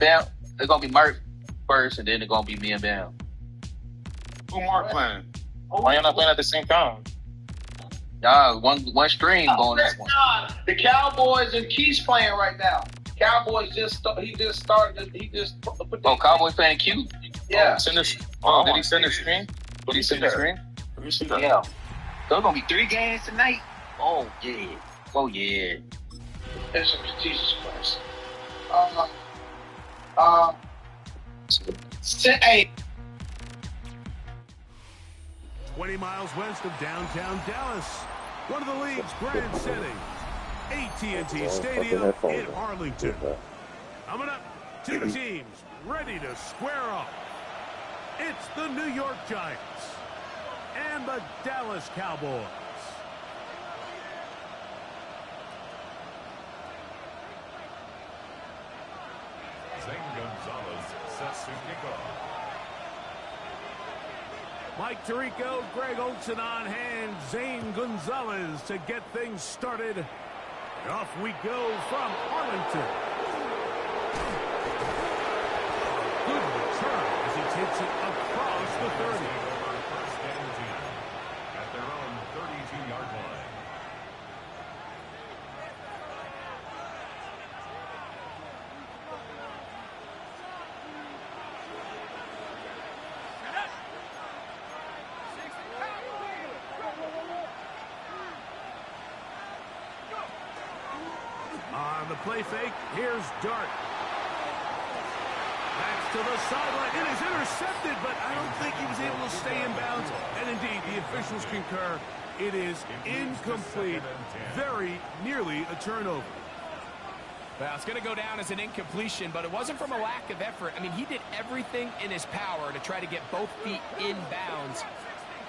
Bam, it's gonna be Mark first, and then it's gonna be me and Bam. Who Mark playing? Why y'all not playing at the same time? Y'all, one stream going that one. The Cowboys and Keith's playing right now. Cowboys he just started. He just put Oh, Cowboys playing Q? Yeah. Did he send the screen? Did he send the screen? Let me see that. Yeah. So it's gonna be 3 games tonight. Oh yeah. Oh yeah. It's Jesus Christ. Hey. 20 miles west of downtown Dallas, one of the league's grand settings, AT&T Stadium in Arlington. Coming up, 2 teams ready to square off. It's the New York Giants and the Dallas Cowboys. Zane Gonzalez sets to kick off. Mike Tirico, Greg Olson on hand, Zane Gonzalez to get things started. And off we go from Arlington. Good return as he takes it across the 30. First and 10 at their own 32-yard line. On the play fake, here's Dart. Back to the sideline. It is intercepted, but I don't think he was able to stay in bounds. And indeed, the officials concur. It is incomplete. Very nearly a turnover. Well, it's going to go down as an incompletion, but it wasn't from a lack of effort. I mean, he did everything in his power to try to get both feet in bounds.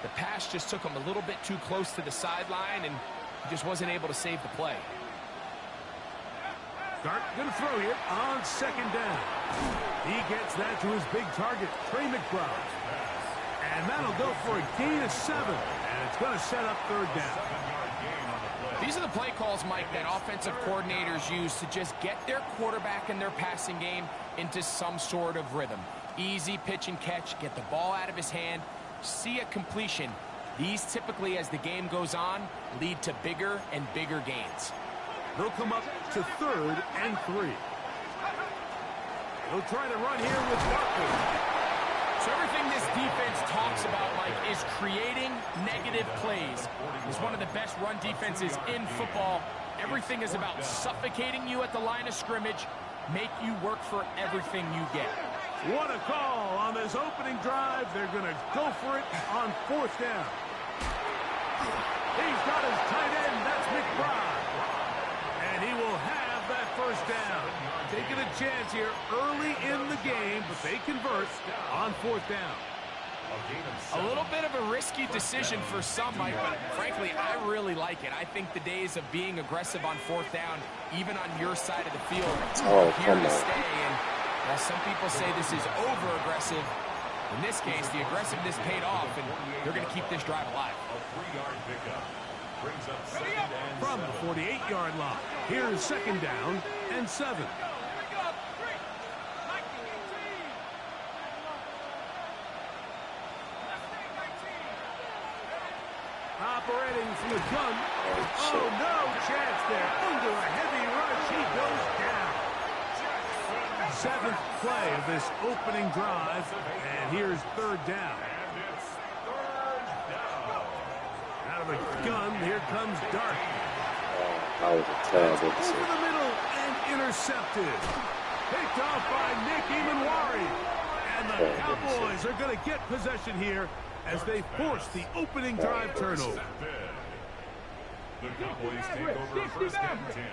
The pass just took him a little bit too close to the sideline, and he just wasn't able to save the play. Dart going to throw here on second down. He gets that to his big target, Trey McBride. And that'll go for a gain of 7. And it's going to set up third down. These are the play calls, Mike, that offensive coordinators use to just get their quarterback and their passing game into some sort of rhythm. Easy pitch and catch, get the ball out of his hand, see a completion. These typically, as the game goes on, lead to bigger and bigger gains. They'll come up to 3rd and 3. They'll try to run here with Barkley. So everything this defense talks about, Mike, is creating negative plays. It's one of the best run defenses in football. Everything is about suffocating you at the line of scrimmage, make you work for everything you get. What a call on this opening drive. They're going to go for it on 4th down. He's got his tight end. That's McBride. And he will have that first down. Taking a chance here early in the game, but they convert on 4th down. A little bit of a risky decision for some, Mike, but frankly, I really like it. I think the days of being aggressive on 4th down, even on your side of the field, are here to stay. And while some people say this is over-aggressive, in this case, the aggressiveness paid off, and they're going to keep this drive alive. A 3-yard pickup brings up From the 48-yard line, here's 2nd down and 7. Operating from the gun. Oh, no chance there. Under a heavy rush, he goes down. 7th play of this opening drive, and here's 3rd down. Out of the gun, here comes Dart. That was a terrible Over decision. the middle and intercepted. Picked off by Nick Emanwari. And the Cowboys are going to get possession here as they force the opening drive turnover. The Cowboys take over 1st and 10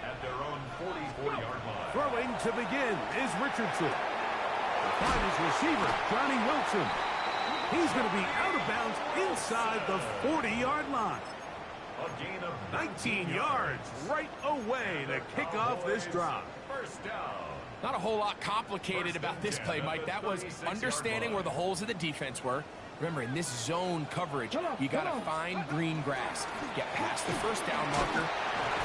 at their own 44-yard line. Throwing to begin is Richardson. Find his receiver, Johnny Wilson. He's going to be out of bounds inside the 40-yard line. A gain of 19 yards right away to kick off this drive. First down. Not a whole lot complicated about this play, Mike. That was understanding where the holes of the defense were. Remember, in this zone coverage, you got to find green grass. Get past the first down marker,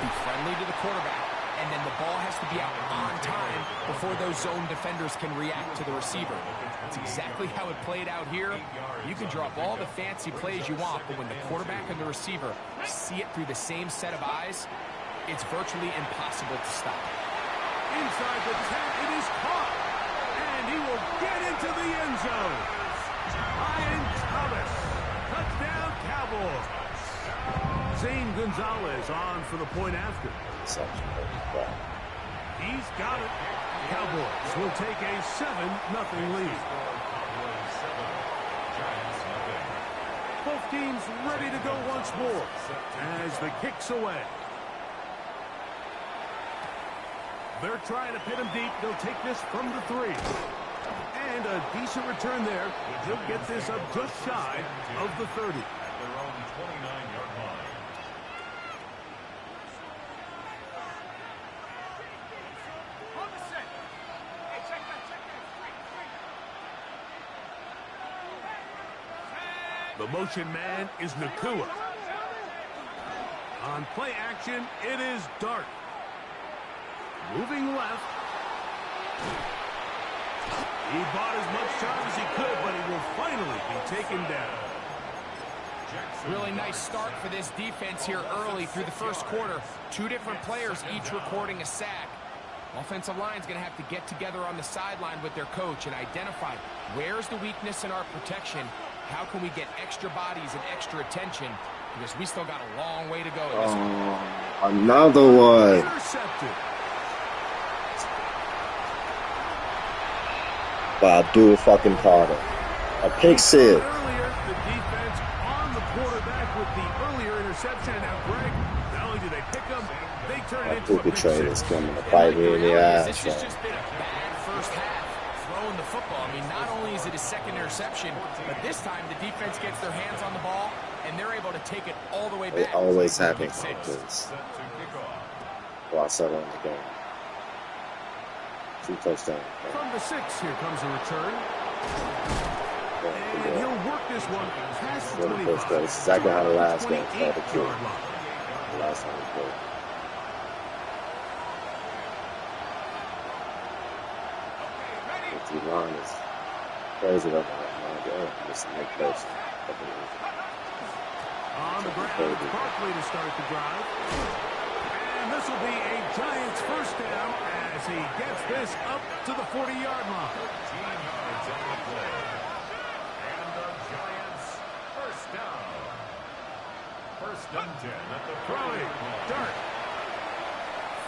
be friendly to the quarterback, and then the ball has to be out on time before those zone defenders can react to the receiver. That's exactly how it played out here. You can draw up all the fancy plays you want, but when the quarterback and the receiver see it through the same set of eyes, it's virtually impossible to stop. Inside the 10, it is caught. And he will get into the end zone. Ryan Thomas. Touchdown, Cowboys. Zane Gonzalez on for the point after. He's got it. Cowboys will take a 7-0 lead. Both teams ready to go once more as the kick's away. They're trying to pit him deep. They'll take this from the 3. And a decent return there. He'll get this up just shy of the 30. At their own 29-yard line. The motion man is Nakua. On play action, it is Dart. Moving left. He bought as much time as he could, but he will finally be taken down. Really nice start for this defense here early through the first quarter. 2 different players each recording a sack. Offensive line's going to have to get together on the sideline with their coach and identify where's the weakness in our protection. How can we get extra bodies and extra attention? Because we still got a long way to go in this one. Another one. Intercepted. By Abdul fucking Carter. A pick six. Earlier, the defense on the quarterback with the earlier interception. Now, Greg, not only do they pick him, they turn it into a pick Betrayers six. coming to fight me in the ass. This has just been a bad first half throwing the football. I mean, not only is it a second interception, but this time the defense gets their hands on the ball and they're able to take it all the way back. It always happens Pick like six. this. While settling the game. 2 touchdowns. From the 6, here comes a return. And he'll work this one past the 25. That's exactly how the last game to started, the too. 28-yard line. The last time we played. The line is crazy right now. Just make plays. On the ground, it's Barkley to start the drive. And this will be a Giants first down as he gets this up to the 40-yard line. 13 yards on the play. And the Giants first down. First and 10 at the Throwing, 48 line. Dart.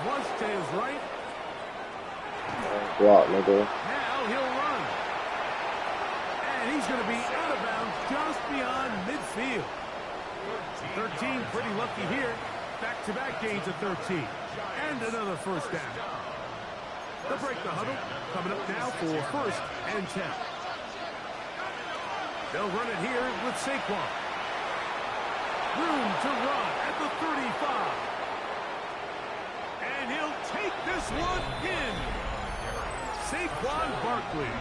Flush to his right. Block, nigga. Now he'll run. And he's going to be out of bounds just beyond midfield. 13, pretty lucky here. Back-to-back gains of 13. And another first down. They'll break the huddle. Coming up now for first and 10. They'll run it here with Saquon. Room to run at the 35. And he'll take this one in. Saquon Barkley.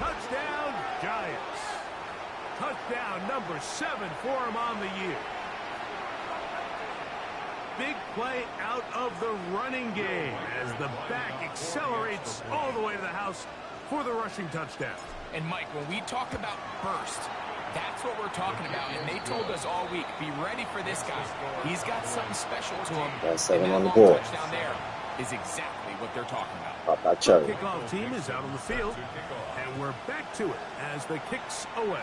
Touchdown, Giants. Touchdown number 7 for him on the year. Big play out of the running game as the back accelerates all the way to the house for the rushing touchdown. And Mike, when we talk about burst, that's what we're talking about. And they told us all week, be ready for this guy. He's got something special to him. That's 7 and on the that board. long touchdown there is exactly what they're talking about. Pop that cherry. Kickoff team is out on the field, and we're back to it as the kick's away.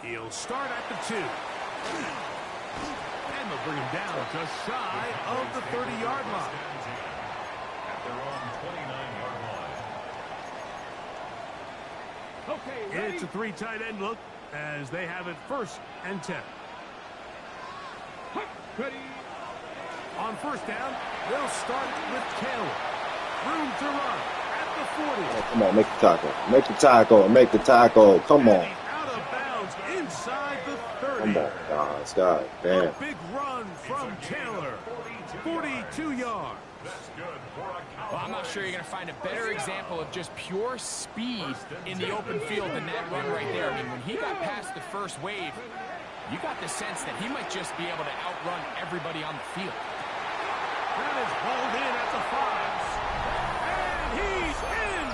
He'll start at the 2. And they'll bring him down just shy of the 30-yard line. At their own 29-yard line. Okay, it's a 3 tight end look as they have it first and 10. On first down, they'll start with Taylor. Room to run at the 40. Oh, come on, make the tackle. Make the tackle. Make the tackle. Come on. Out of bounds inside the 30. Come on, guys. God damn. A big run from Taylor. 42 yards. That's good for a Cowboy. Well, I'm not sure you're going to find a better example of just pure speed in the open field than that run right there. I mean, when he got past the first wave, you got the sense that he might just be able to outrun everybody on the field. Now and it's hauled in at the 5. And he's in.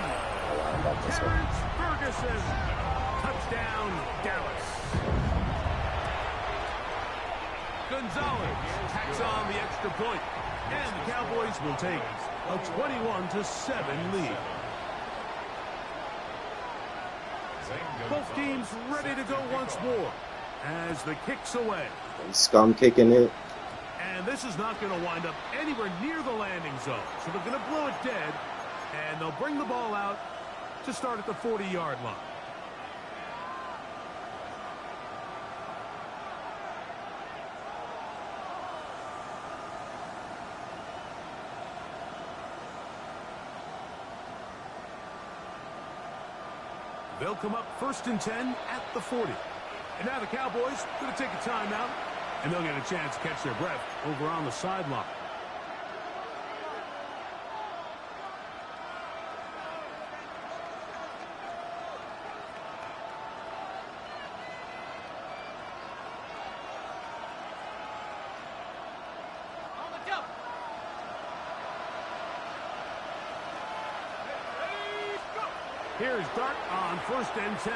Terrence Ferguson. Touchdown, Dallas. Gonzalez tacks on the extra point, and the Cowboys will take a 21-7 lead. Both teams ready to go once more as the kick's away. Scum kicking it. And this is not going to wind up anywhere near the landing zone, so they're going to blow it dead, and they'll bring the ball out to start at the 40-yard line. They'll come up 1st and 10 at the 40. And now the Cowboys going to take a timeout, and they'll get a chance to catch their breath over on the sideline. Here's Dart on 1st and 10.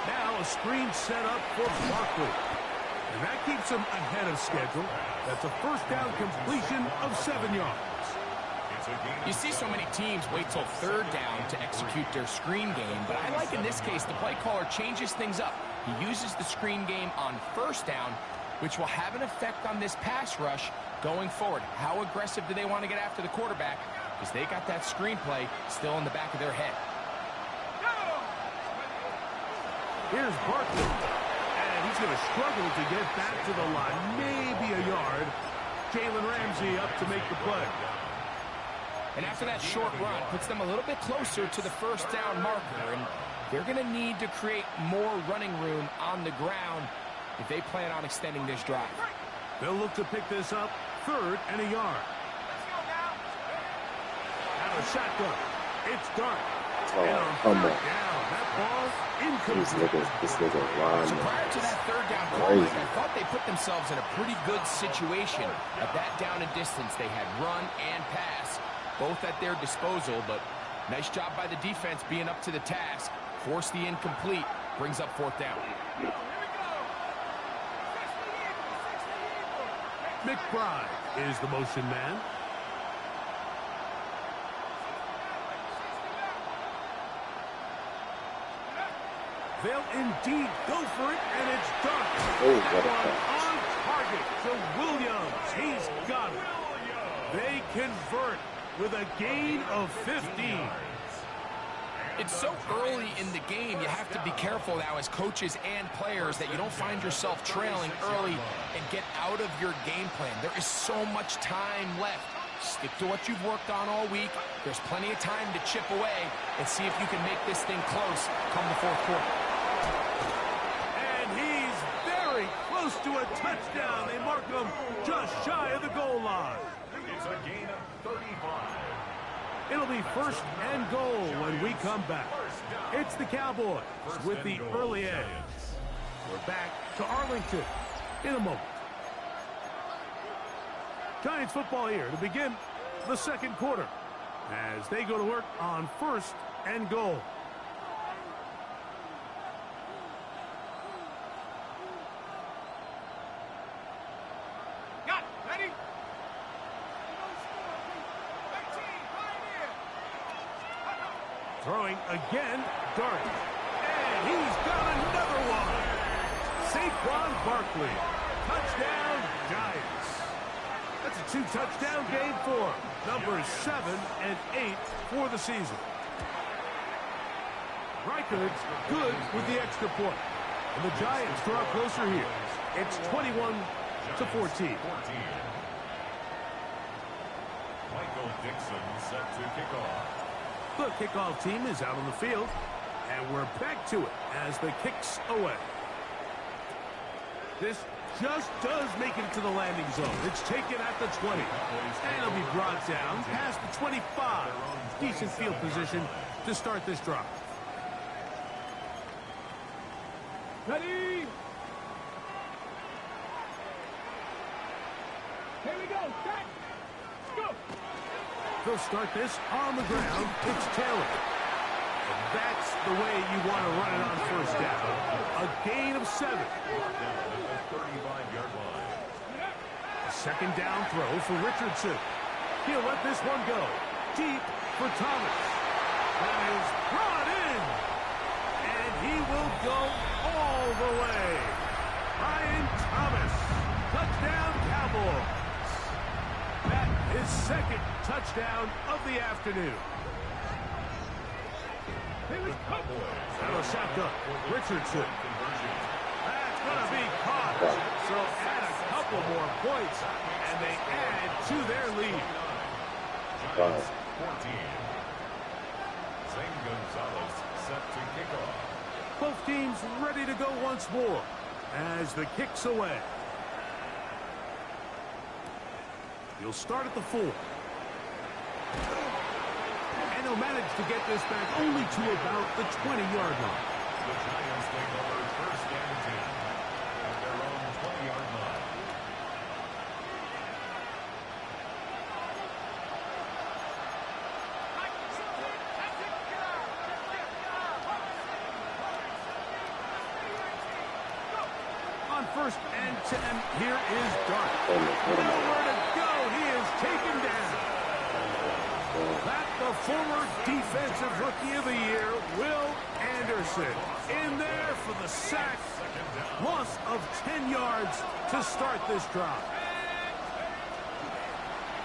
Now a screen set up for Barkley. And that keeps him ahead of schedule. That's a 1st down completion of 7 yards. You see so many teams wait till 3rd down to execute their screen game, but I like in this case the play caller changes things up. He uses the screen game on 1st down, which will have an effect on this pass rush going forward. How aggressive do they want to get after the quarterback? Because they got that screenplay still in the back of their head. Here's Barkley, and he's going to struggle to get back to the line, maybe a yard. Jalen Ramsey up to make the play. And after that short run, puts them a little bit closer to the 1st down marker, and they're going to need to create more running room on the ground if they plan on extending this drive. They'll look to pick this up 3rd and a yard. Out of shotgun, it's Dart. Oh, come on. That ball incomplete. This nigga lying. So prior to that 3rd down call, I thought they put themselves in a pretty good situation. At that down and distance, they had run and pass, both at their disposal, but nice job by the defense being up to the task. Force the incomplete, brings up 4th down. McBride is the motion man. They'll indeed go for it, and it's done. Oh, what a pass. On target to Williams. He's got it. They convert with a gain of 15. It's so early in the game, you have to be careful now as coaches and players that you don't find yourself trailing early and get out of your game plan. There is so much time left. Stick to what you've worked on all week. There's plenty of time to chip away and see if you can make this thing close come the 4th quarter. And he's very close to a touchdown. They mark him just shy of the goal line. It's a gain of 35. It'll be 1st and goal when we come back. It's the Cowboys with the early edge. We're back to Arlington in a moment. Giants football here to begin the 2nd quarter as they go to work on 1st and goal. Ready? Throwing again, Dart. And he's got another one. Saquon Barkley. Touchdown, Giants. That's a 2-touchdown game for numbers 7 and 8 for the season. Reichard's good with the extra point. And the Giants draw closer here. It's 21-14. Michael Dixon set to kick off. The kickoff team is out on the field, and we're back to it as the kick's away. This just does make it to the landing zone. It's taken at the 20, and it'll be brought down past the 25. Decent field position to start this drive. Ready? Here we go. Set. Go. They'll start this on the ground. It's Taylor. And that's the way you want to run it on first down. A gain of 7. Down at the 35-yard line. A second down throw for Richardson. He'll let this one go. Deep for Thomas. That is brought in. And he will go all the way. Ryan Thomas. Touchdown, Cowboys. That is second touchdown of the afternoon. That'll shot up. Richardson. That's going to be caught. So add a couple more points, and they add to their lead. Giants 14. Zane Gonzalez set to kick off. Both teams ready to go once more as the kick's away. You'll start at the 4. And he'll manage to get this back only to about the 20-yard line. The Giants take over first and 10 at their own 20-yard line. On first and 10, here is Dart. Nowhere to go. He is taken down. Back the former defensive rookie of the year, Will Anderson, in there for the sack. Loss of 10 yards to start this drive.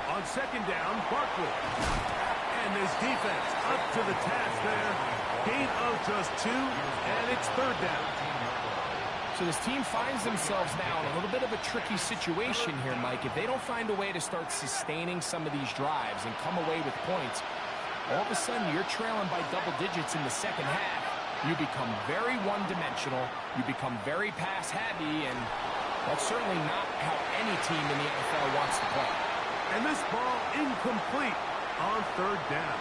On second down, Barkley. And this defense up to the task there. Gain of just 2, and it's third down. So this team finds themselves now in a little bit of a tricky situation here, Mike. If they don't find a way to start sustaining some of these drives and come away with points, all of a sudden you're trailing by double digits in the second half. You become very one-dimensional. You become very pass-heavy, and that's certainly not how any team in the NFL wants to play. And this ball incomplete on third down.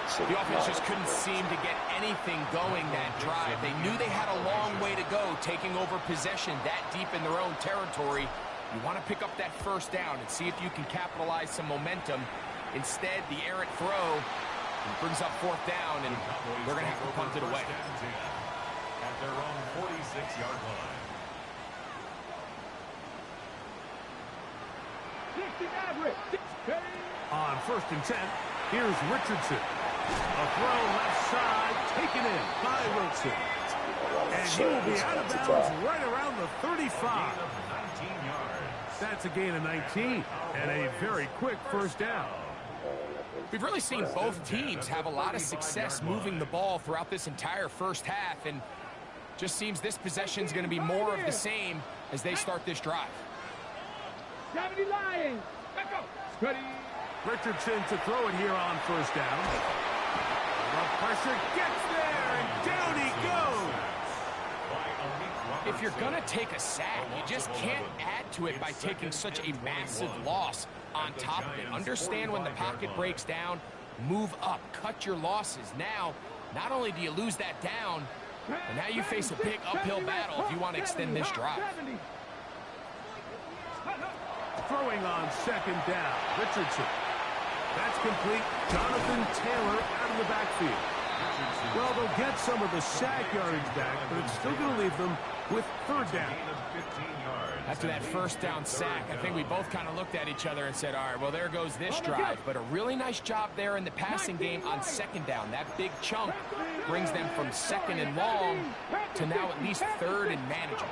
The offense just couldn't seem to get anything going that drive. They knew they had a long way to go, taking over possession that deep in their own territory. You want to pick up that first down and see if you can capitalize some momentum. Instead, the errant throw brings up fourth down, and they're going to have to punt it away. At their own 46-yard line. On first and 10, here's Richardson. A throw left side, taken in by Wilson. And he will be out of bounds right around the 35. That's a gain of 19 and a very quick first down. We've really seen both teams have a lot of success moving the ball throughout this entire first half, and just seems this possession is going to be more of the same as they start this drive. Richardson to throw it here on first down. The pressure gets there, and down he goes. If you're going to take a sack, you just can't add to it by taking such a massive loss on top of it. Understand when the pocket breaks down, move up, cut your losses. Now, not only do you lose that down, but now you face a big uphill battle if you want to extend this drive. Throwing on second down, Richardson. That's complete. Jonathan Taylor out of the backfield. Well, they'll get some of the sack yardage back, but it's still going to leave them with third down. After that first down sack, I think we both kind of looked at each other and said, all right, well, there goes this drive. But a really nice job there in the passing game on second down. That big chunk brings them from second and long to now at least third and manageable.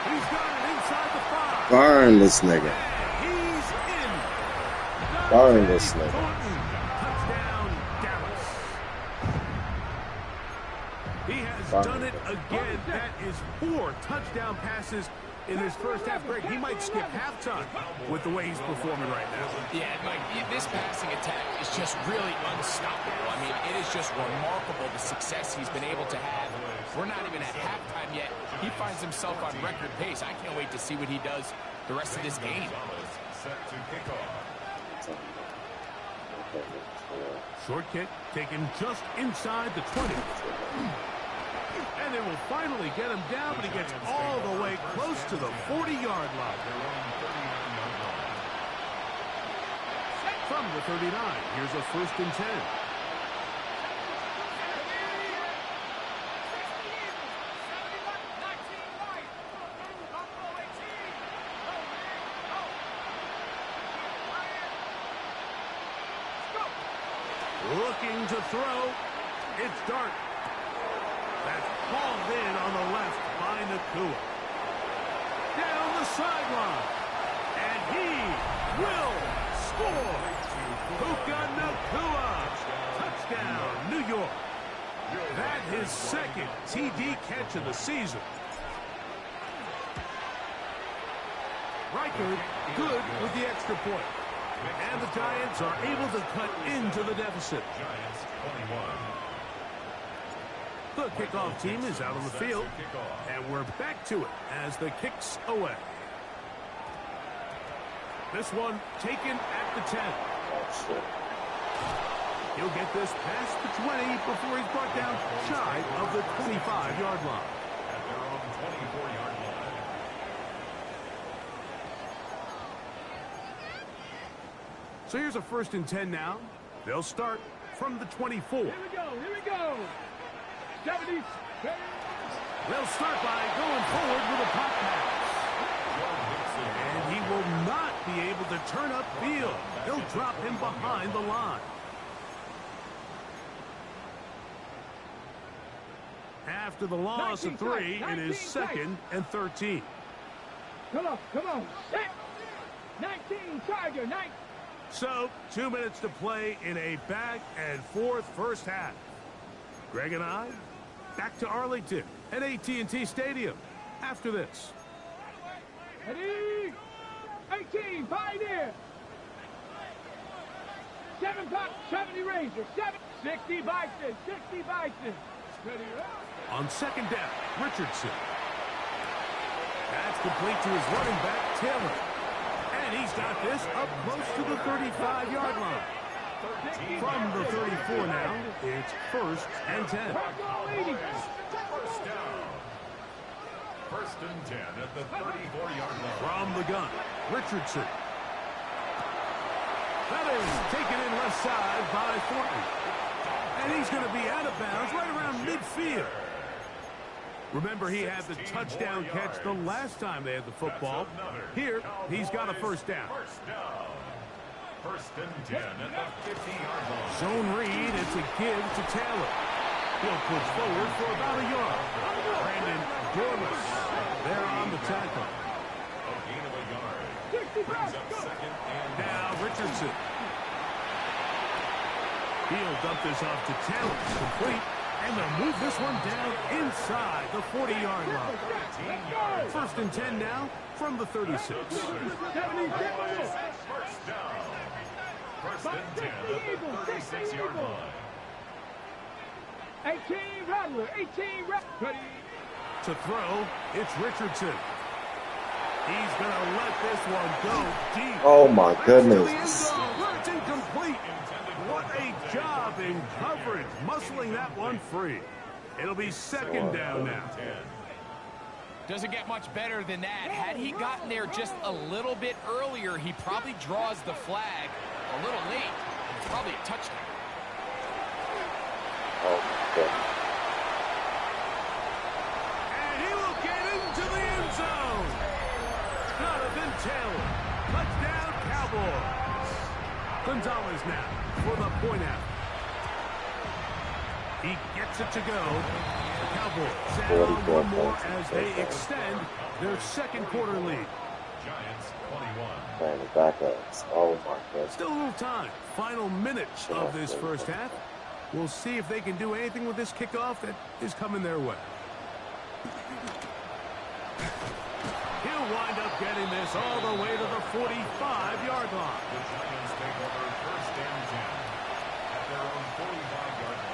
He's got it inside the 5. Burn this nigga. He's in. Burn this nigga. Touchdown, Dallas. He has done it again. That is 4 touchdown passes in his first half break. He might skip halftime with the way he's performing right now. Yeah, Mike, this passing attack is just really unstoppable. I mean, it is just remarkable the success he's been able to have. We're not even at halftime yet. He finds himself on record pace. I can't wait to see what he does the rest of this game. Set to kick off. Short kick taken just inside the 20. And they will finally get him down, but he gets all the way close to the 40-yard line. From the 39, here's a 1st and 10. Looking to throw. It's Dart. That's hauled in on the left by Nakua. Down the sideline. And he will score. Puka Nakua. Touchdown, New York. That his 2nd TD catch of the season. Reichard good with the extra point. And the Giants are able to cut into the deficit. Giants 21. The kickoff team is out on the field, and we're back to it as the kick's away. This one taken at the 10. He'll get this past the 20 before he's brought down shy of the 25-yard line. At their own 24-yard line. So here's a 1st and 10 now. They'll start from the 24. Here we go. 70. They'll start by going forward with a pop pass. And he will not be able to turn upfield. They'll drop him behind the line. After the loss of 3, it is 2nd and 13. Come on. Set. 19, Tiger, 19. So, 2 minutes to play in a back-and-forth first half. Greg and I, back to Arlington at AT&T Stadium after this. Ready? 18, Pioneer. 70 Razor. 60 Bison. 60 Bison. Ready, On 2nd down, Richardson. That's complete to his running back, Taylor. And he's got this up close to the 35-yard line. From the 34 now, it's 1st and 10. First down. 1st and 10 at the 34-yard line. From the gun, Richardson. That is taken in left side by Thornton. And he's going to be out of bounds right around midfield. Remember, he had the touchdown catch the last time they had the football. Here, he's got a 1st down. 1st and 10 at the 50-yard line. Zone read, it's a give to Taylor. He'll push forward for about a yard. Brandon Dormus there on the tackle. A gain of a yard. Brings up 2nd and Now Richardson. He'll dump this off to Taylor. Complete. And they'll move this one down inside the 40-yard line. 1st and 10 now from the 36. First down. 1st and 10 at the 36-yard line. 18 Rattler. 18 Rattler. To throw, it's Richardson. He's going to let this one go deep. Oh, my goodness. It's incomplete. What a job in coverage, muscling that one free. It'll be 2nd down now. Doesn't get much better than that. Had he gotten there just a little bit earlier, he probably draws the flag a little late. It's probably a touchdown. Oh, my goodness. And he will get into the end zone. Jonathan Taylor. Touchdown, Cowboys. Gonzalez now for the point out. He gets it to go. Cowboys add on one more as they extend their 2nd quarter lead. Giants 21. Man, the backups. Oh, my goodness. Still a little time. Final minutes of this first half. We'll see if they can do anything with this kickoff that is coming their way. He'll wind up getting this all the way to the 45-yard line. The Giants take over 1st and 10 at their own 45-yard line.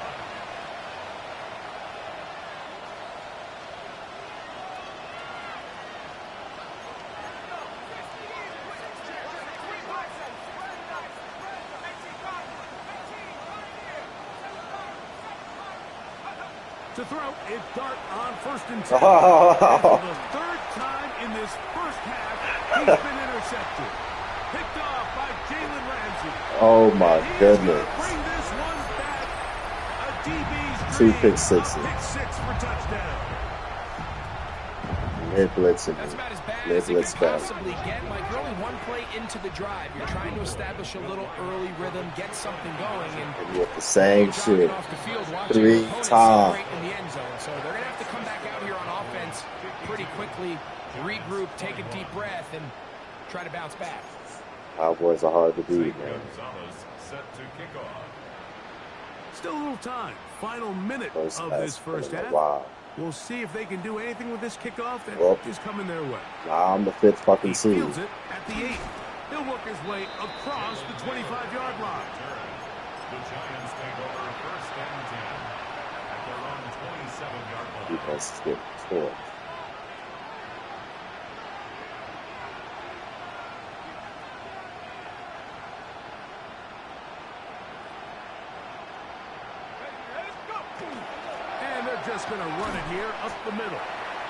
To throw, it's Dart on 1st and 10. Oh. And for the 3rd time in this first half, he's been intercepted. Picked off by Jalen Ramsey. Oh my And goodness. bring this one back. A DB's 2 dream. pick sixes. Pick 6 for touchdown. Mid blitzing. That's about as bad Mid as it blitz could back. possibly get. Like, you're only one play into the drive. You're trying to establish a little early rhythm, get something going, and With the same shit. off the field, watching 3 your opponent times. celebrate in the end zone. So they're going to have to come back out here on offense pretty quickly, regroup, take a deep breath, and try to bounce back. Cowboys are hard to beat, man. Gonzalez set to kick off. Still a little time. Final minute First of pass this first been a half. while. We'll see if they can do anything with this kickoff that is coming their way. Nah, I'm the 5th fucking He seed. fields it at the 8. He'll work his way across the 25-yard line. The Giants take over 1st and 10 at their own 27-yard line. Defense is getting scored. And they're just going to run it here up the middle.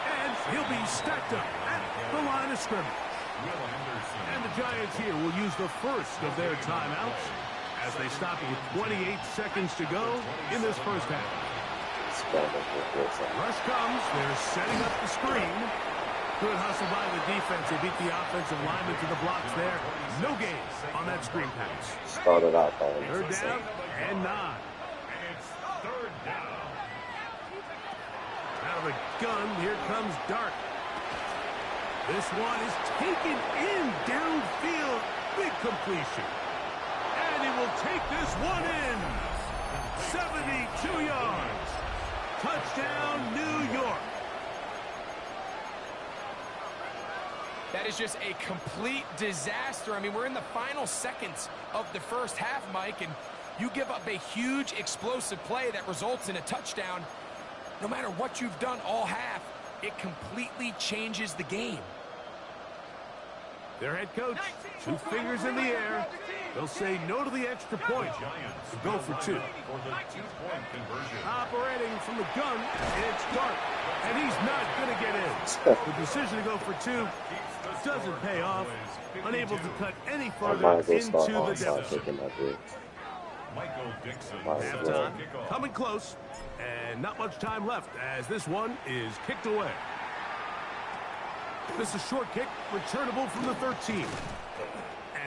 And he'll be stacked up at the line of scrimmage. And the Giants here will use the first of their timeouts as they stop with 28 seconds to go in this first half. Rush comes. They're setting up the screen. Good hustle by the defense. They beat the offensive lineman to the blocks there. No gain on that screen pass. Started out by 3rd down and 9. And it's 3rd down. Out of the gun, here comes Dart. This one is taken in downfield. Big completion. And he will take this one in. 72 yards. Touchdown, New York. That is just a complete disaster. I mean, we're in the final seconds of the first half, Mike, and you give up a huge explosive play that results in a touchdown. No matter what you've done all half, it completely changes the game. Their head coach, 2 fingers in the air. They'll say no to the extra point. Go for 2. For the 2-point conversion. Operating from the gun, it's Dart. And he's not going to get in. The decision to go for 2 doesn't pay off. Unable to cut any I further might go into start the outside deficit. taking my break. Michael Dixon. Halftime coming close. And not much time left as this one is kicked away. This is a short kick, returnable from the 13.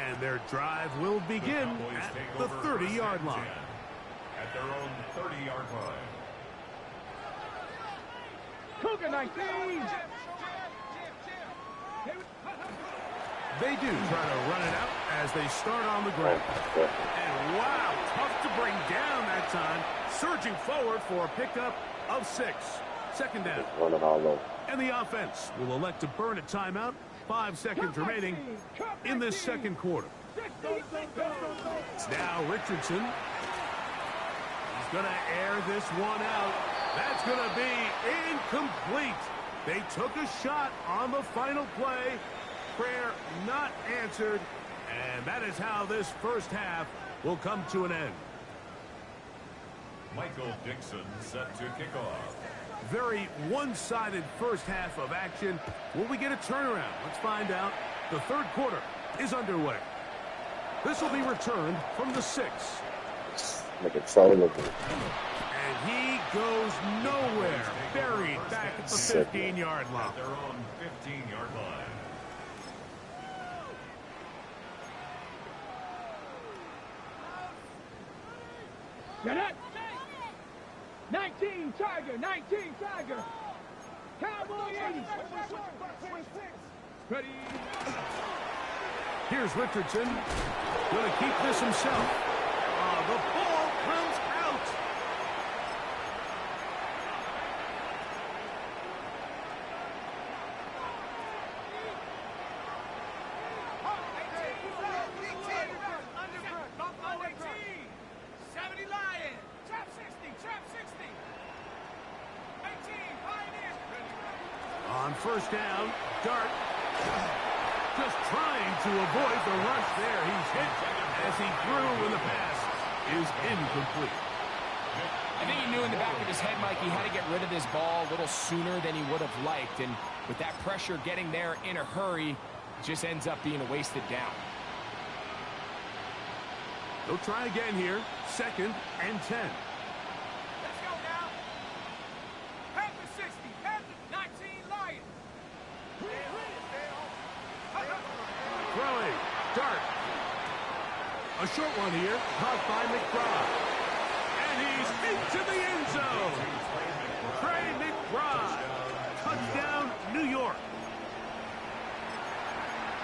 And their drive will begin at the 30-yard line. At their own 30-yard line. Cougar 19. They do try to run it out as they start on the ground. And wow, tough to bring down that time. Surging forward for a pickup of 6. 2nd down. Running all over. And the offense will elect to burn a timeout. 5 seconds remaining in this second quarter. Now Richardson. He's going to air this one out. That's going to be incomplete. They took a shot on the final play. Prayer not answered. And that is how this first half will come to an end. Michael Dixon set to kick off. Very one-sided first half of action. Will we get a turnaround? Let's find out. The 3rd quarter is underway. This will be returned from the 6. Make it trollable. And he goes nowhere. Buried back at the 15-yard line. At their own 15-yard line. Get it. 19 Tiger, 19 Tiger. Cowboy 80. Ready. Here's Richardson. Going to keep this himself. The ball comes out. On 1st down, Dart just trying to avoid the rush there. He's hit as he threw, and the pass is incomplete. I think he knew in the back of his head, Mike, he had to get rid of this ball a little sooner than he would have liked. And with that pressure getting there in a hurry, it just ends up being a wasted down. They'll try again here. 2nd and 10. Let's go now. Panthers 60, Panthers 19 Lions. Throwing. Dart. A short one here. Caught by McBride. And he's into the end zone. Trey McBride. Touchdown, New York.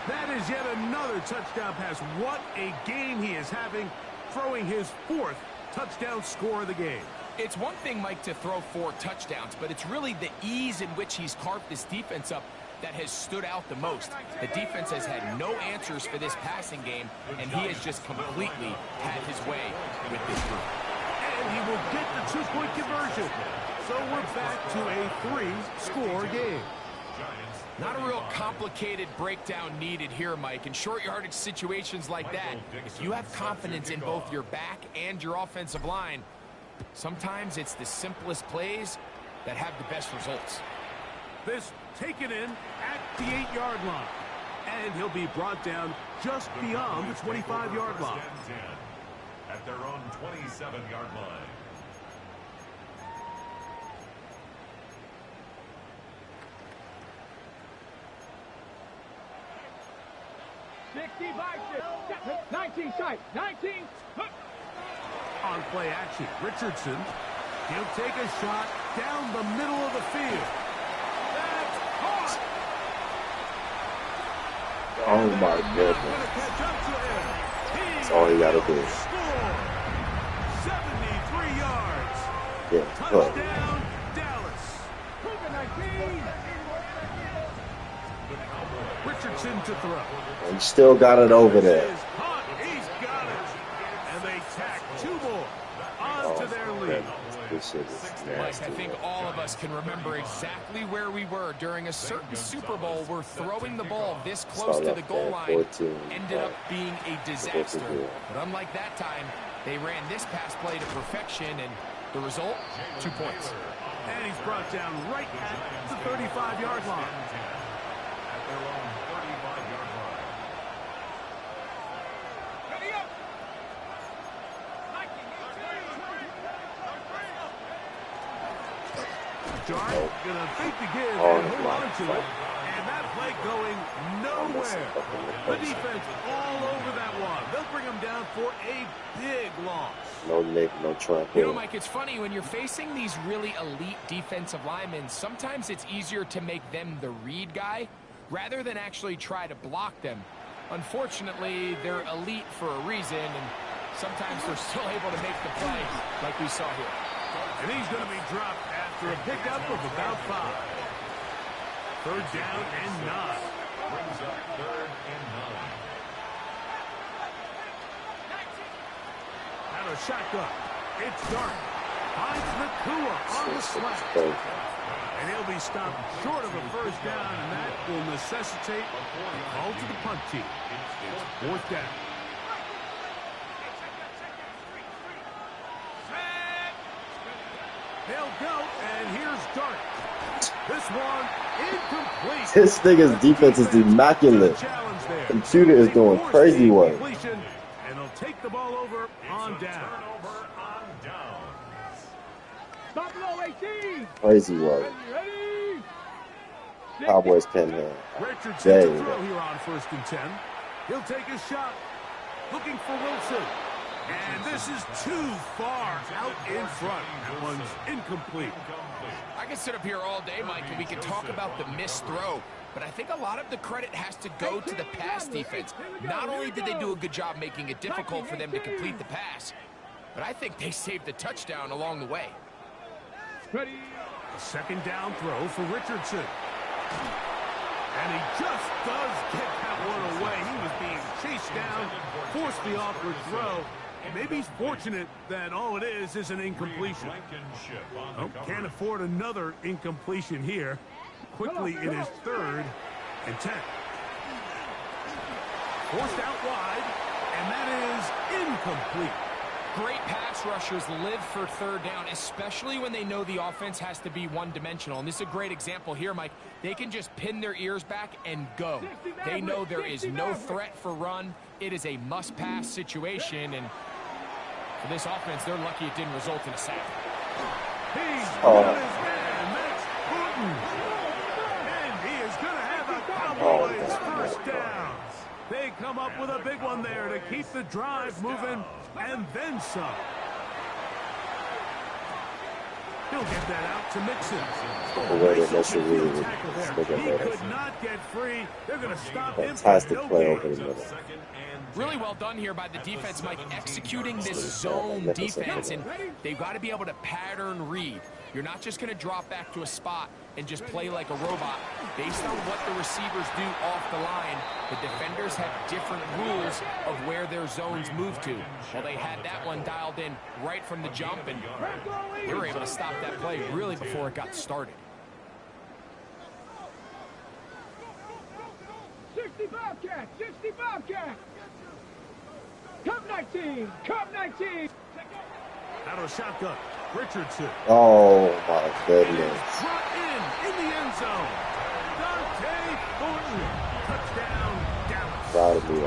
That is yet another touchdown pass. What a game he is having, throwing his 4th touchdown score of the game. It's one thing, Mike, to throw 4 touchdowns, but it's really the ease in which he's carved this defense up that has stood out the most. The defense has had no answers for this passing game, and he has just completely had his way with this group. And he will get the 2-point conversion. So we're back to a 3-score game. Not a real complicated breakdown needed here, Mike. In short yardage situations like that, if you have confidence in both your back and your offensive line, sometimes it's the simplest plays that have the best results. This taken in at the 8-yard line. And he'll be brought down just beyond the 25-yard line. At their own 27-yard line. By 19 side, 19. On play action, Richardson. He'll take a shot down the middle of the field. That's caught. Oh my goodness. That's all you gotta do. 73 yards. Yeah, Touchdown, Dallas. 19. Richardson to throw. And still got it over there. He's got it. And they tack 2 more onto their lead. This is Mike, nasty. I think all of us can remember exactly where we were during a certain Super Bowl where throwing the ball this close to the goal line ended up being a disaster. But unlike that time, they ran this pass play to perfection, and the result, 2 points. And he's brought down right at the 35-yard line. At their own 35-yard line. Ready up. Dart gonna think to give Oh, and hold my on to it. And that play going nowhere. The defense all over that one. They'll bring him down for a big loss. No Nick, no Trump. You know, Mike, it's funny, when you're facing these really elite defensive linemen, sometimes it's easier to make them the read guy rather than actually try to block them. Unfortunately, they're elite for a reason, and sometimes they're still able to make the play like we saw here. And he's going to be dropped after a pickup of about 5. 3rd down and 9. Brings up 3rd and 9. Out of shotgun. It's Dart. Finds Nakua on the slant. And he'll be stopped short of a 1st down, and that will necessitate a call to the punt team. It's 4th down. They'll go, and here's Dart. This one incomplete. This nigga's defense is immaculate. Computer is doing crazy work. And they'll take the ball over on down. Turnover on downs. Stop below 18. Crazy work. Ready. Cowboys pinhead. Richardson There to you throw go. here on 1st and 10. He'll take a shot. Looking for Wilson. And this is too far out in front. That one's incomplete. I can sit up here all day, Mike, and we can talk about the missed throw, but I think a lot of the credit has to go to the pass defense. Not only did they do a good job making it difficult for them to complete the pass, but I think they saved the touchdown along the way. Ready. A 2nd down throw for Richardson. And he just does get that one away. He was being chased down, forced the awkward throw. Maybe he's fortunate that all it is an incompletion. Oh, can't afford another incompletion here. Quickly, it is 3rd and 10. Forced out wide, and that is incomplete. Great pass rushers live for third down, especially when they know the offense has to be one-dimensional. And this is a great example here, Mike. They can just pin their ears back and go. They know there is no threat for run. It is a must-pass situation. And for this offense, they're lucky it didn't result in a sack. He's got his man, Max Booten. And he is going to have a Cowboys first down. They come up with a big one there to keep the drive moving, and then some. He'll get that out to Mixon. He could not get free. They're going to stop him. Fantastic play over the middle. Really well done here by the defense, Mike, executing this zone defense, and they've got to be able to pattern read. You're not just going to drop back to a spot and just play like a robot. Based on what the receivers do off the line, the defenders have different rules of where their zones move to. Well, they had that one dialed in right from the jump, and they were able to stop that play really before it got started. 60 Bobcats, 60 Bobcats. Cup 19, Cup 19. Out of shotgun, Richardson. Oh my goodness. Brought in the end zone. Dante Thornton. Touchdown, Dallas. Proud of me.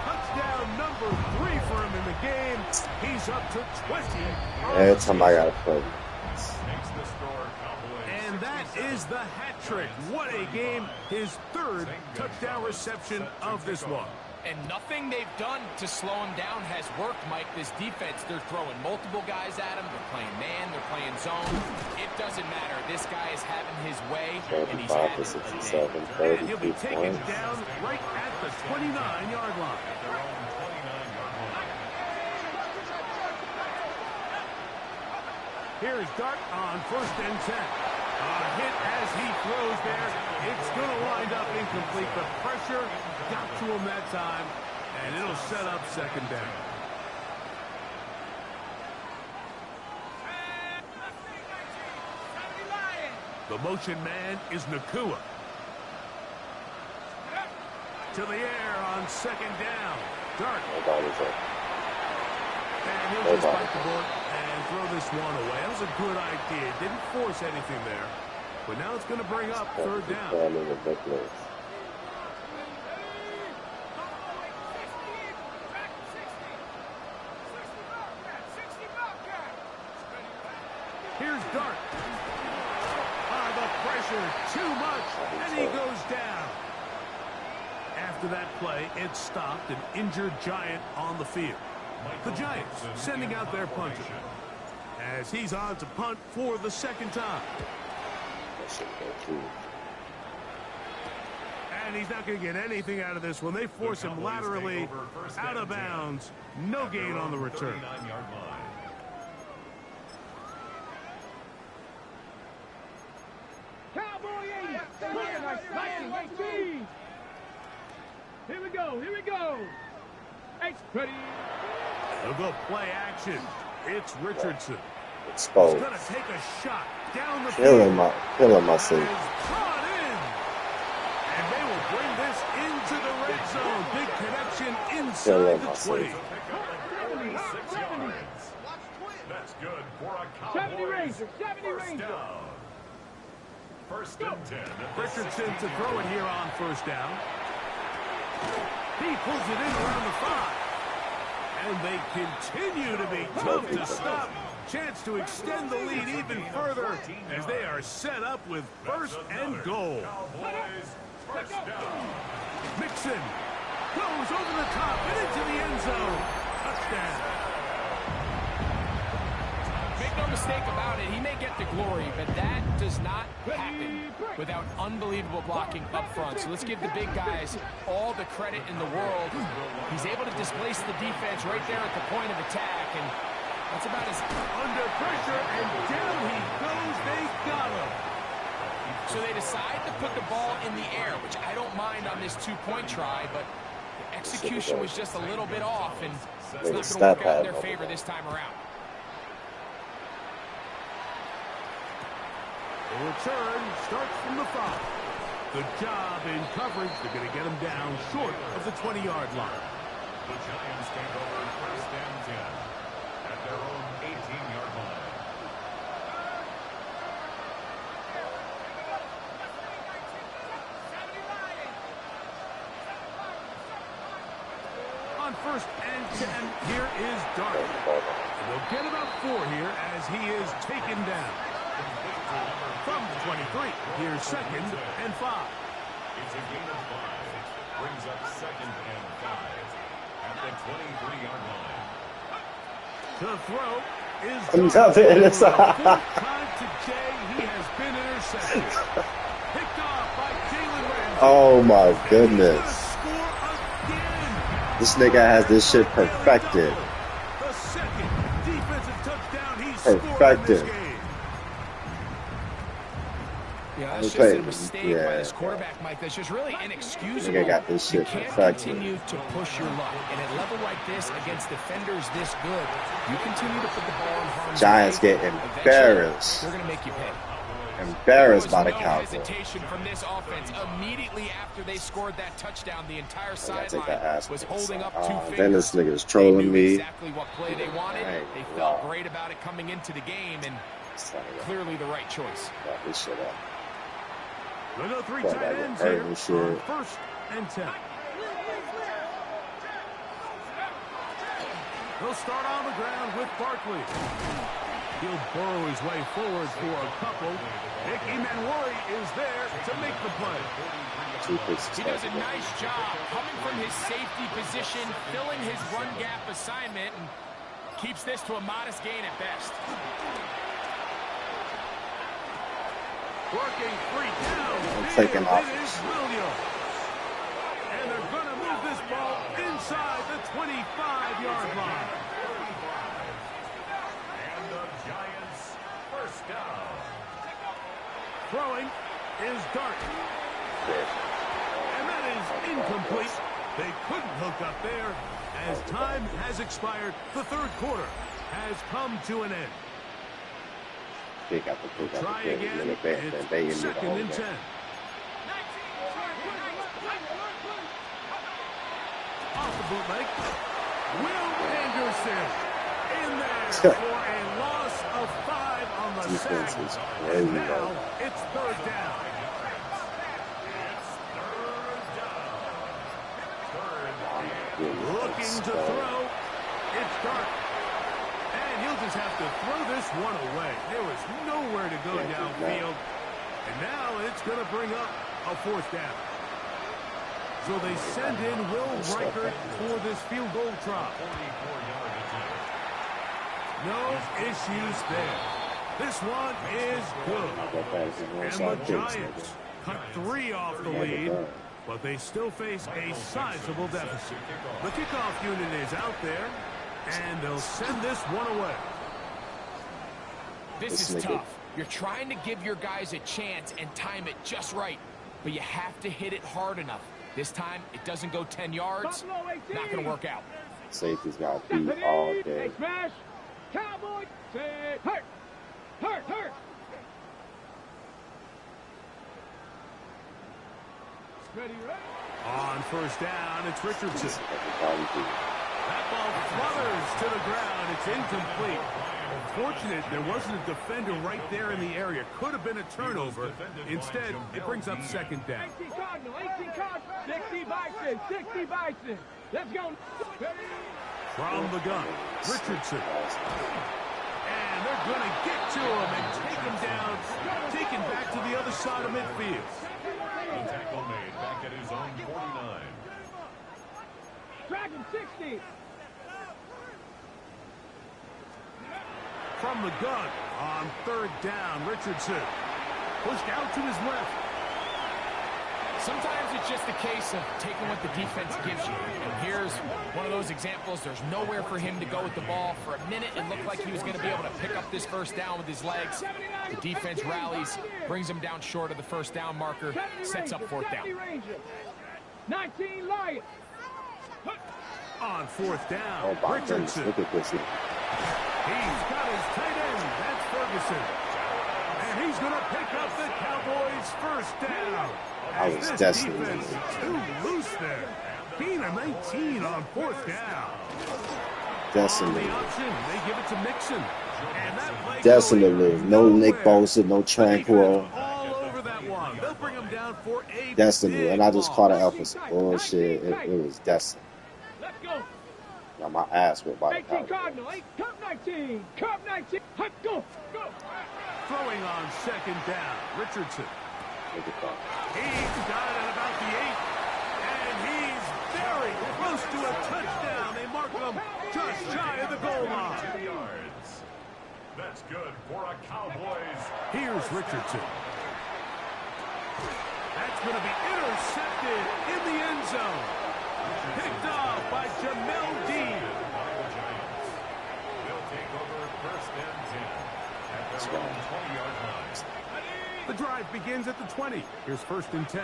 Touchdown number 3 for him in the game. He's up to 20. Every time I gotta play. And that is the hat trick. What a game. His 3rd touchdown reception of this one. And nothing they've done to slow him down has worked, Mike. This defense, they're throwing multiple guys at him. They're playing man. They're playing zone. It doesn't matter. This guy is having his way, and he's having a day. And he'll be taken down right at the 29-yard line. Here's Dart on 1st and 10. A hit as he throws there. It's going to wind up incomplete. The pressure got to him that time, and it'll set up 2nd down. The motion man is Nakua. To the air on 2nd down. Dart. And he'll just bite the board and throw this one away. That was a good idea. Didn't force anything there. But now it's going to bring up 3rd down. Here's Dart. The pressure, too much, and he goes down. After that play, it stopped an injured Giant on the field. The Giants sending out their punter as he's on to punt for the 2nd time. And he's not going to get anything out of this one. They force him laterally out of bounds. No gain on the return. Cowboy 80. Here we go, here we go. Ready. They'll go play action. It's Richardson. Exposed. He's going to take a shot down the Killing field. my seat. Brought in. And they will bring this into the red zone. Big connection inside the 20. 70. That's good for a Cowboys 70 Rangers, 70 Rangers. 1st and 10. Richardson to throw it here on 1st down. He pulls it in around the 5. And they continue to be tough to stop. Chance to extend the lead even further as they are set up with 1st and goal. Mixon goes over the top and into the end zone. Touchdown. Make no mistake about it, he may get the glory, but that does not happen without unbelievable blocking up front. So let's give the big guys all the credit in the world. He's able to displace the defense right there at the point of attack, and that's about as under pressure, and down he goes. They got him. So they decide to put the ball in the air, which I don't mind on this 2-point try, but the execution was just a little bit off, and it's not going to work out in their favor this time around. The return starts from the 5. Good job in coverage. They're going to get him down short of the 20-yard line. The Giants take over 1st and 10. Here is Dart. And they'll get about 4 here as he is taken down. From the 23, here's 2nd and 5. It's a gain of 5. Brings up 2nd and 5 at the 23-yard line. To throw is I'm Dart. telling you, Fourth time today, he has been intercepted. Picked off by Jalen Ramsey. oh my And he's goodness. gonna score again. This nigga has this shit perfected. The second defensive touchdown he's scored in this Perfected. game. Yeah, Let that's me just play- a mistake by yeah. this quarterback, Mike. That's just really inexcusable. Nigga got this You shit can't perfected. continue to push your luck. And at a level like this, against defenders this good, you continue to put the ball in harm's Giants way. get Eventually, embarrassed. they're going to make you pay. Embarrassed by the There was no Cowboys. hesitation from this offense. Immediately after they scored that touchdown, the entire I gotta take sideline that ass was with this. holding up 2 fingers. Then this nigga's They trolling knew me. exactly what play they wanted. I ain't They gonna felt lie. great about it coming into the game, and Son of a- clearly the right choice. Fuck this shit up. The no 3 Fuck, tight I get ends hurt here and on shit. 1st and 10. They'll start on the ground with Barkley. He'll burrow his way forward for a couple. Nick Emanwari is there to make the play. 2 picks. He does a nice job coming from his safety position, filling his run gap assignment, and keeps this to a modest gain at best. Working 3 down. Taking Here off. it is Williams. And they're going to move this ball inside the 25-yard line. And the Giants first down. Throwing is Dart. And that is incomplete. They couldn't hook up there as time has expired. The 3rd quarter has come to an end. Pick up the pick up Try the again. They hit me It's the 2nd whole and game. 10. Off the bootleg. Will Anderson in there for a loss of 5 on the Defense sack. is And crazy. now it's 3rd down. Looking to throw. It's Dart. And he'll just have to throw this one away. There was nowhere to go downfield. And now it's going to bring up a 4th down. So they send in Will Reichert for this field goal try. No issues there. This one is good. And the Giants cut 3 off the lead, but they still face a sizable deficit. The kickoff unit is out there, and they'll send this one away. This is tough. You're trying to give your guys a chance and time it just right, but you have to hit it hard enough. This time, it doesn't go 10 yards. Not going to work out. Safety's got beat all day. Hey, smash. Cowboy. Say, hurt. Hurt, hurt. Ready, ready. On 1st down, it's Richardson. That ball flutters to the ground. It's incomplete. Fortunate there wasn't a defender right there in the area. Could have been a turnover. Instead, it brings up 2nd down. 18 Cardinal, 18 Cardinal. 60 Bison, 60 Bison. Let's go. From the gun, Richardson. And they're going to get to him and take him down, taken back to the other side of midfield. The tackle made back at his own 49. Dragon 60. From the gun, on 3rd down, Richardson. Pushed out to his left. Sometimes it's just a case of taking what the defense gives you. And here's one of those examples. There's nowhere for him to go with the ball. For a minute, it looked like he was going to be able to pick up this 1st down with his legs. The defense rallies, brings him down short of the 1st down marker, sets up 4th down. 19 Lions. On 4th down, Oh my goodness, Richardson. look at this. He's got his tight end. That's Ferguson. And he's going to pick up the Cowboys' 1st down. I As was this destined. defense is too loose there. Gain of 19 on 4th down. On Destiny. the option, they give it to Mixon. And that play Destiny going live. No Nick nowhere. Bosa, no Defense Tranquil. all over that one. They'll bring him down for a Destiny. big And I just loss. caught an alpha. Bullshit. It was Destiny. Let's go. Got my ass whipped by the 18 Cowboys. Cardinal, 8, Cup 19, Cup 19, hut, go, go. Throwing on second down, Richardson. Look at that. He's got it at about the 8, and he's very close to a touchdown. They mark him just shy of the goal line. 2 yards. That's good for a Cowboys. Here's Richardson. That's going to be intercepted in the end zone. Picked off by Jamel Dean. They'll take over first and 10 at their own 20-yard line. The drive begins at the 20. Here's first and 10.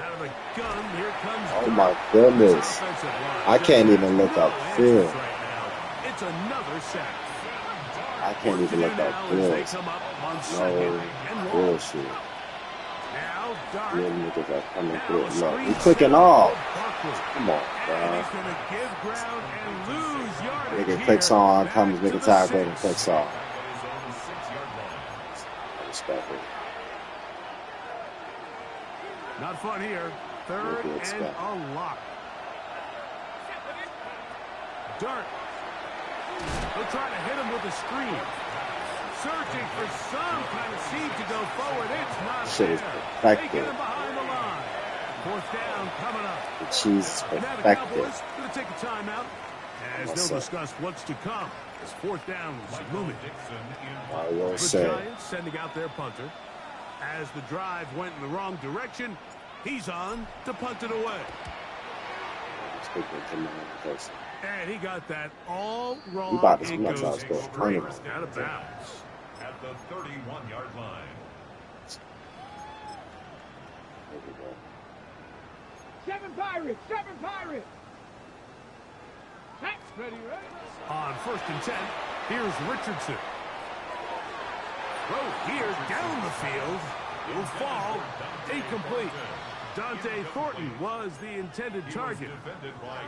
Out of the gun, here comes. Oh my goodness. I can't even look up field. It's another sack. I can't even look up field. No bullshit. Now, Real niggas are coming through. Look, we clicking off. Come on, bro. Nigga clicks on, comes, nigga tackle, and clicks off. Respect it. Not fun here. Third and a lot. Dart. They'll try to hit him with a screen. Searching for some kind of seed to go forward. It's not Shit is there. They perfected. get him behind the line. Fourth down coming up. The cheese is And now the perfected. Cowboys going to take a timeout as they'll discuss what's to come. As fourth down is looming. I will The say. Giants sending out their punter. As the drive went in the wrong direction, he's on to punt it away. And he got that all wrong. You about to It smash goes us, go. straight out of bounds. At the 31-yard line. 7 Pirates, 7 Pirates. Ready, ready. On first and 10, here's Richardson. Throw here down the field. Will fall. Incomplete. Dante Thornton was the intended target.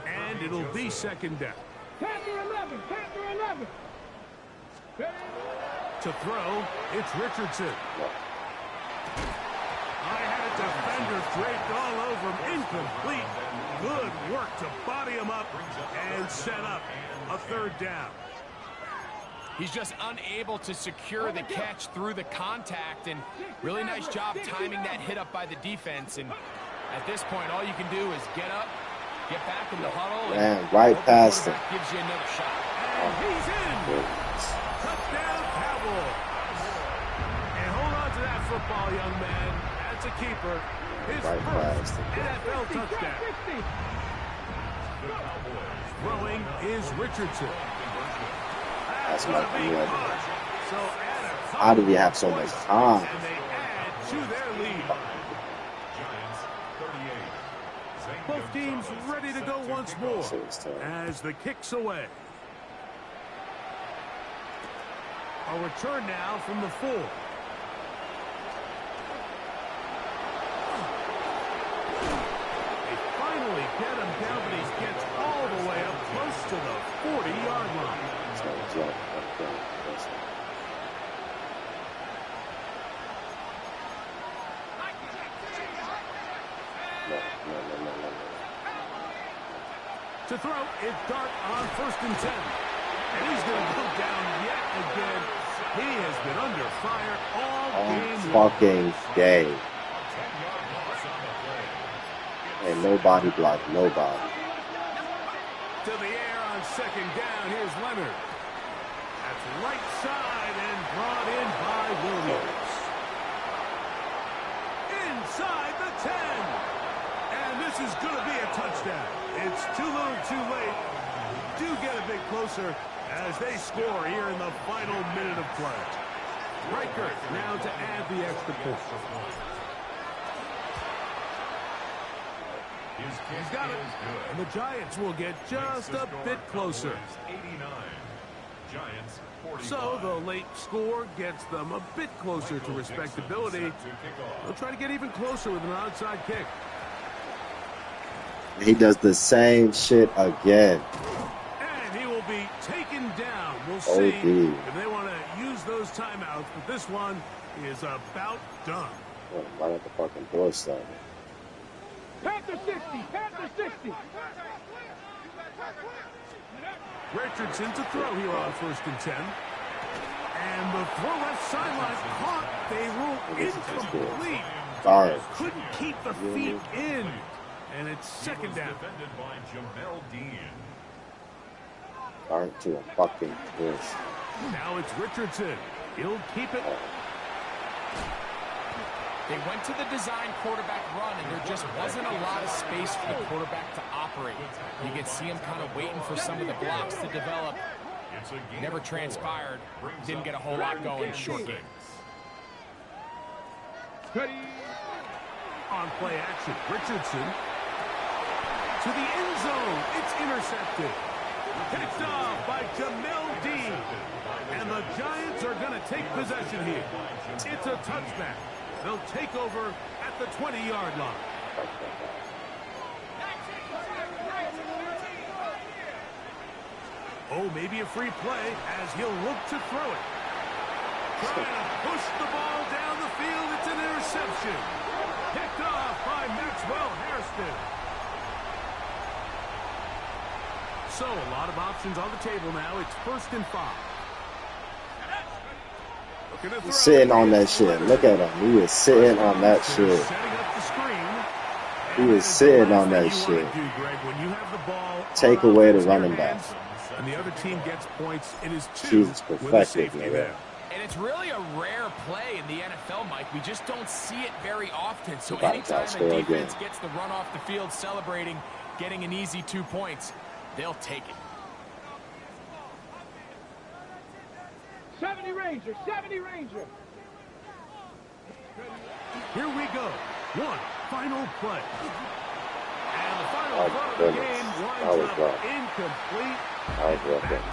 And it'll be second down. Panther 11, Panther 11. To throw, it's Richardson. I had a defender draped all over him. Incomplete. Good work to body him up and set up a third down. He's just unable to secure the catch through the contact, and really nice job timing that hit up by the defense. And at this point, all you can do is get up, get back in the huddle, and right past him. Gives you another shot. And he's in. Touchdown, Cowboys. And hold on to that football, young man. That's a keeper. His first NFL touchdown. Throwing is Richardson. That's my opinion. How do we have so much time? And they add to their lead. Both teams ready to go once more as the kick's away. A return now from the 4. They finally get him down, but he gets all the way up close to the 40-yard line. To throw, it's Dart on first and 10. And he's going to go down yet again. He has been under fire all game long. Fucking day. And nobody blocked nobody. To the air on second down. Here's Leonard. That's right side and brought in by Williams. Inside the 10. And this is going to be a touchdown. It's too little too late. Do get a bit closer as they score here in the final minute of play. Riker now to add the extra point. He's got it. And the Giants will get just a bit closer. So the late score gets them a bit closer to respectability. They'll try to get even closer with an onside kick. He does the same shit again. And he will be taken down We'll see if they want to use those timeouts, but this one is about done. Oh, right at the fucking doorstep. Panther 60, Panther 60. Richardson to throw here on 1st and 10. And the throw left sideline caught. They rule incomplete. Darn. Couldn't keep the feet in. And it's 2nd down. Defended by Jamel Dean. Darn to a fucking twist. Now it's Richardson. He'll keep it. They went to the design quarterback run, and there just wasn't a lot of space for the quarterback to operate. You could see him kind of waiting for some of the blocks to develop. Never transpired. Didn't get a whole lot going. Short game. On play action, Richardson to the end zone. It's intercepted. Picked off by Jamel Dean. And the Giants are going to take possession here. It's a touchback. They'll take over at the 20-yard line. Oh, maybe a free play as he'll look to throw it. Trying to push the ball down the field. It's an interception. Picked off by Maxwell Hairston. So a lot of options on the table now. It's 1st and 5. He's sitting on that shit. Look at him. He is sitting on that shit. He is sitting on that shit. Take away the running back. And the other team gets points. It is 2 Jesus with a perfected, safety man. And it's really a rare play in the NFL, Mike. We just don't see it very often. So About anytime to a score defense again. gets the run off the field celebrating, getting an easy 2 points, they'll take it. 70 Ranger, 70 Ranger. Here we go. One final play. And the final Oh, throw of the goodness. game That winds was up rough. incomplete. That was rough.